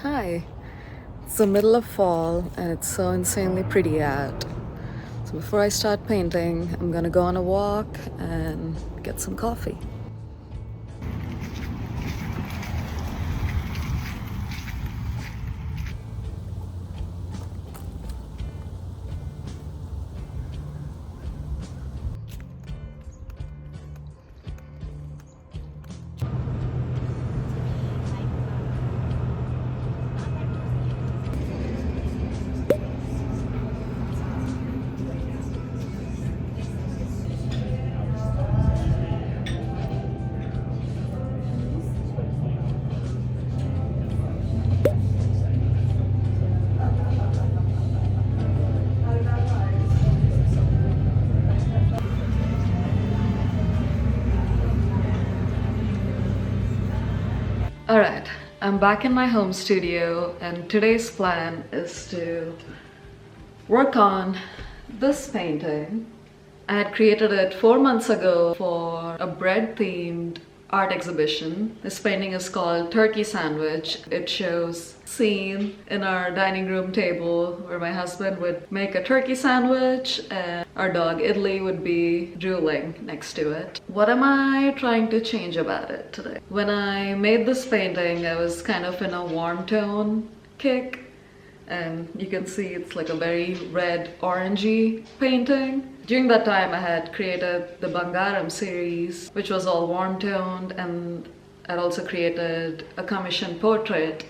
Hi, it's the middle of fall and it's so insanely pretty out. So before I start painting, I'm gonna go on a walk and get some coffee. Alright, I'm back in my home studio and today's plan is to work on this painting. I had created it 4 months ago for a bread themed art exhibition. This painting is called Turkey Sandwich. It shows a scene in our dining room table where my husband would make a turkey sandwich and our dog Idli would be drooling next to it. What am I trying to change about it today? When I made this painting, I was kind of in a warm tone kick. And you can see it's like a very red orangey painting. During that time I had created the Bangaram series, which was all warm toned, and I'd also created a commission portrait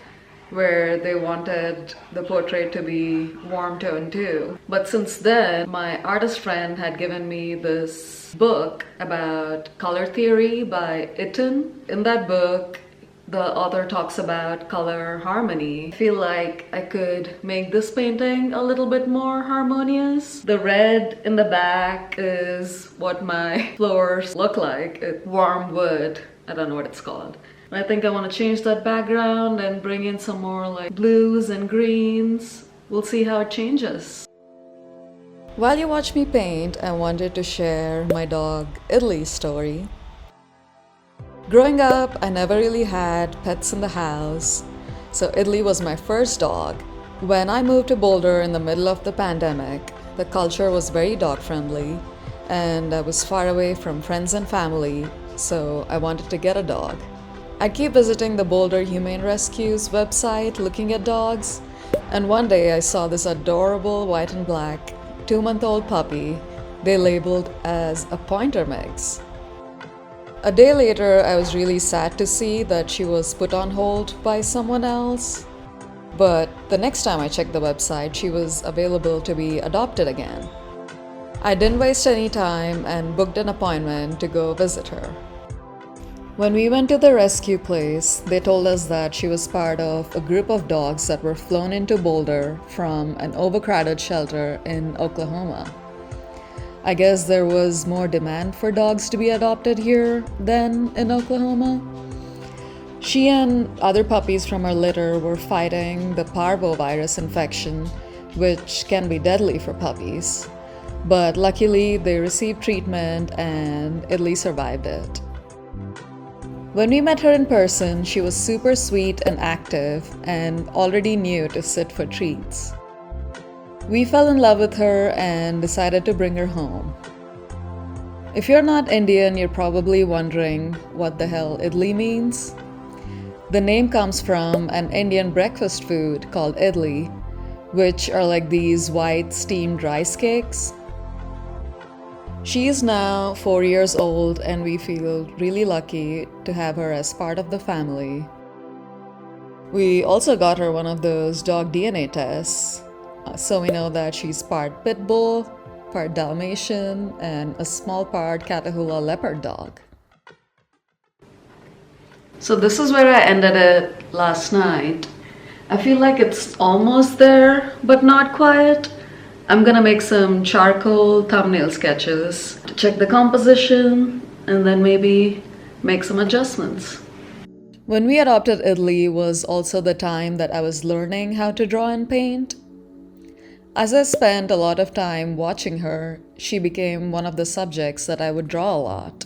where they wanted the portrait to be warm toned too. But since then, my artist friend had given me this book about color theory by Itten. In that book, the author talks about color harmony. I feel like I could make this painting a little bit more harmonious. The red in the back is what my floors look like. It's warm wood. I don't know what it's called. I think I want to change that background and bring in some more like blues and greens. We'll see how it changes. While you watch me paint, I wanted to share my dog Idli's story. Growing up, I never really had pets in the house, so Idli was my first dog. When I moved to Boulder in the middle of the pandemic, the culture was very dog friendly, and I was far away from friends and family, so I wanted to get a dog. I keep visiting the Boulder Humane Rescue's website looking at dogs, and one day I saw this adorable white and black 2-month-old puppy they labeled as a pointer mix. A day later, I was really sad to see that she was put on hold by someone else. But the next time I checked the website, she was available to be adopted again. I didn't waste any time and booked an appointment to go visit her. When we went to the rescue place, they told us that she was part of a group of dogs that were flown into Boulder from an overcrowded shelter in Oklahoma. I guess there was more demand for dogs to be adopted here than in Oklahoma. She and other puppies from her litter were fighting the parvovirus infection, which can be deadly for puppies. But luckily, they received treatment and Idli survived it. When we met her in person, she was super sweet and active and already knew to sit for treats. We fell in love with her and decided to bring her home. If you're not Indian, you're probably wondering what the hell idli means. The name comes from an Indian breakfast food called idli, which are like these white steamed rice cakes. She is now 4 years old and we feel really lucky to have her as part of the family. We also got her one of those dog DNA tests. So we know that she's part pit bull, part Dalmatian, and a small part Catahoula leopard dog. So this is where I ended it last night. I feel like it's almost there, but not quite. I'm gonna make some charcoal thumbnail sketches to check the composition and then maybe make some adjustments. When we adopted Idli was also the time that I was learning how to draw and paint. As I spent a lot of time watching her, she became one of the subjects that I would draw a lot.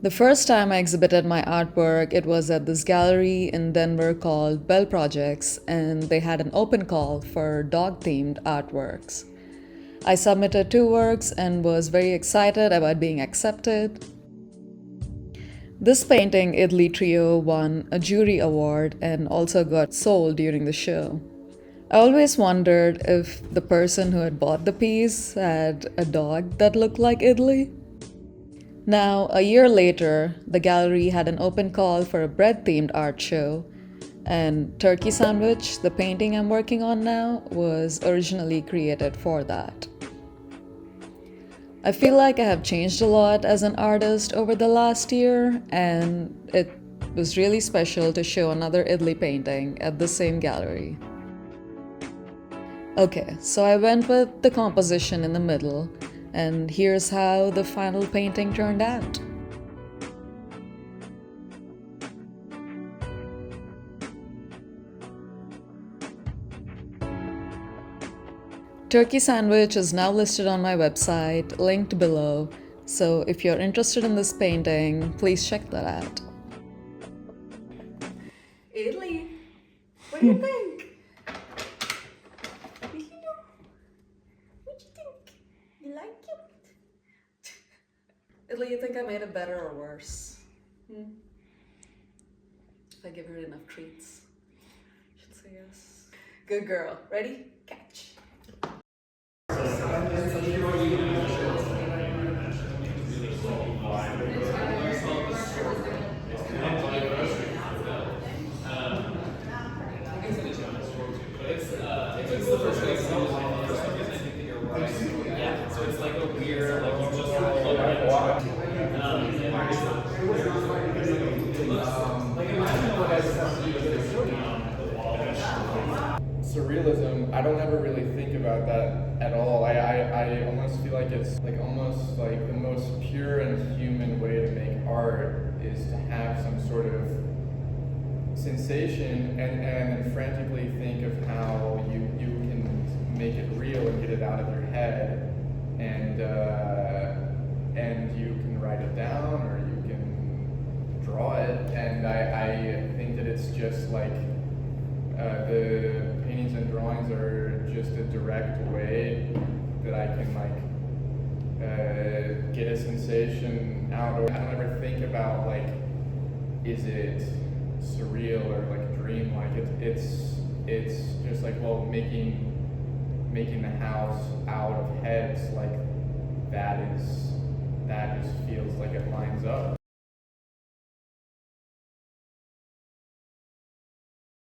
The first time I exhibited my artwork, it was at this gallery in Denver called Bell Projects, and they had an open call for dog themed artworks. I submitted 2 works and was very excited about being accepted. This painting, Idli Trio, won a jury award and also got sold during the show. I always wondered if the person who had bought the piece had a dog that looked like Idli. Now, a year later, the gallery had an open call for a bread-themed art show, and Turkey Sandwich, the painting I'm working on now, was originally created for that. I feel like I have changed a lot as an artist over the last year, and it was really special to show another Idli painting at the same gallery. Okay, so I went with the composition in the middle, and here's how the final painting turned out. Turkey Sandwich is now listed on my website, linked below, so if you're interested in this painting, please check that out. Idli, what do you think? What do you think? You like it? Idli, you think I made it better or worse? If I give her enough treats, she'd say yes. Good girl. Ready? Catch. Surrealism, I don't ever really think about that at all. I almost feel like it's like almost like the most pure and human way to make art is to have some sort of sensation and frantically think of how you can make it real and get it out of your head, and you can write it down or you can draw it, and I think that it's just like the paintings and drawings are just a direct way that I can get a sensation out. Or I don't ever think about like, is it surreal or like dream-like? It's just like, well, making the house out of heads, like that just feels like it lines up.